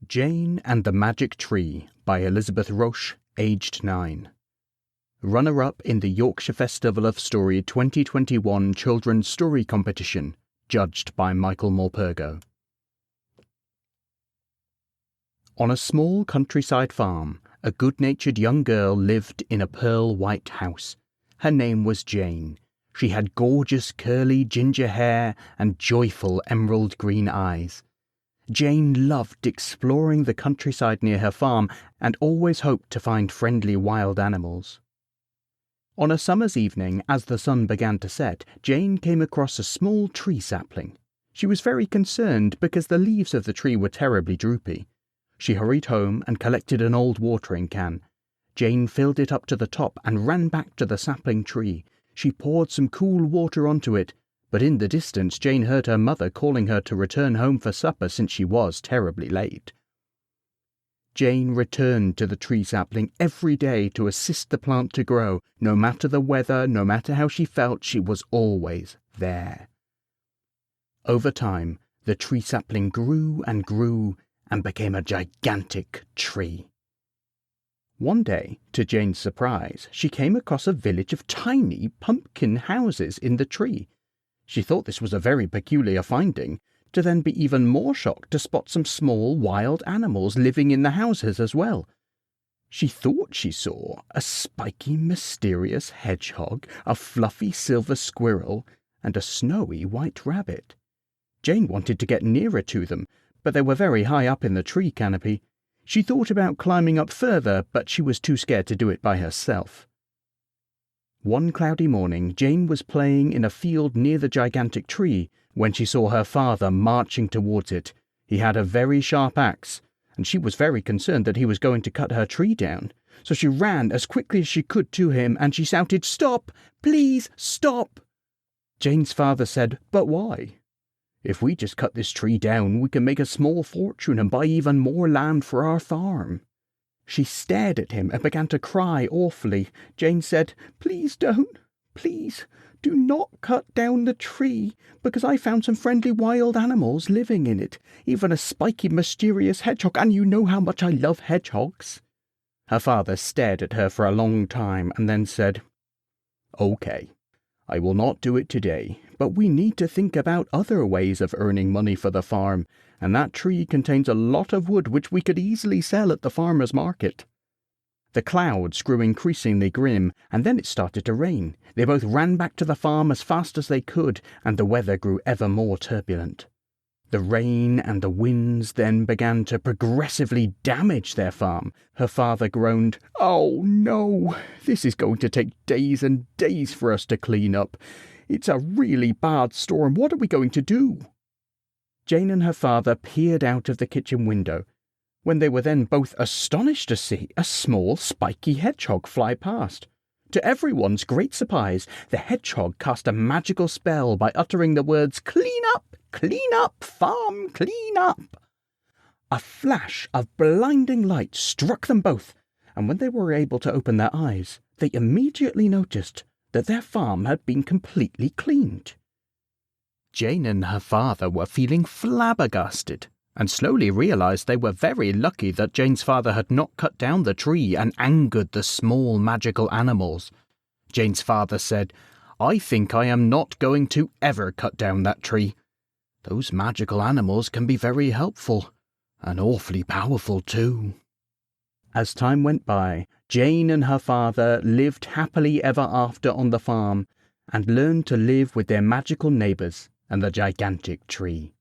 Jane and the Magic Tree by Elisabeth Roche, aged 9. Runner-up in the Yorkshire Festival of Story 2021 Children's Story Competition, judged by Michael Morpurgo. On a small countryside farm, a good-natured young girl lived in a pearl-white house. Her name was Jane. She had gorgeous curly ginger hair and joyful emerald-green eyes. Jane loved exploring the countryside near her farm and always hoped to find friendly wild animals. On a summer's evening, as the sun began to set, Jane came across a small tree sapling. She was very concerned because the leaves of the tree were terribly droopy. She hurried home and collected an old watering can. Jane filled it up to the top and ran back to the sapling tree. She poured some cool water onto it, but in the distance Jane heard her mother calling her to return home for supper since she was terribly late. Jane returned to the tree sapling every day to assist the plant to grow. No matter the weather, no matter how she felt, she was always there. Over time, the tree sapling grew and became a gigantic tree. One day, to Jane's surprise, she came across a village of tiny pumpkin houses in the tree. She thought this was a very peculiar finding, to then be even more shocked to spot some small wild animals living in the houses as well. She thought she saw a spiky, mysterious hedgehog, a fluffy silver squirrel, and a snowy white rabbit. Jane wanted to get nearer to them, but they were very high up in the tree canopy. She thought about climbing up further, but she was too scared to do it by herself. One cloudy morning, Jane was playing in a field near the gigantic tree when she saw her father marching towards it. He had a very sharp axe, and she was very concerned that he was going to cut her tree down. So she ran as quickly as she could to him, and she shouted, "Stop! Please, stop!" Jane's father said, "But why? If we just cut this tree down, we can make a small fortune and buy even more land for our farm." She stared at him and began to cry awfully. Jane said, "Please don't. Please, do not cut down the tree, because I found some friendly wild animals living in it, even a spiky, mysterious hedgehog, and you know how much I love hedgehogs." Her father stared at her for a long time and then said, "Okay, I will not do it today, but we need to think about other ways of earning money for the farm, and that tree contains a lot of wood which we could easily sell at the farmer's market." The clouds grew increasingly grim, and then it started to rain. They both ran back to the farm as fast as they could, and the weather grew ever more turbulent. The rain and the winds then began to progressively damage their farm. Her father groaned, "Oh no, this is going to take days and days for us to clean up. It's a really bad storm. What are we going to do?" Jane and her father peered out of the kitchen window, when they were then both astonished to see a small spiky hedgehog fly past. To everyone's great surprise, the hedgehog cast a magical spell by uttering the words, clean up, farm, clean up." A flash of blinding light struck them both, and when they were able to open their eyes, they immediately noticed that their farm had been completely cleaned. Jane and her father were feeling flabbergasted, and slowly realized they were very lucky that Jane's father had not cut down the tree and angered the small magical animals. Jane's father said, "I think I am not going to ever cut down that tree. Those magical animals can be very helpful, and awfully powerful too." As time went by, Jane and her father lived happily ever after on the farm, and learned to live with their magical neighbours and the gigantic tree.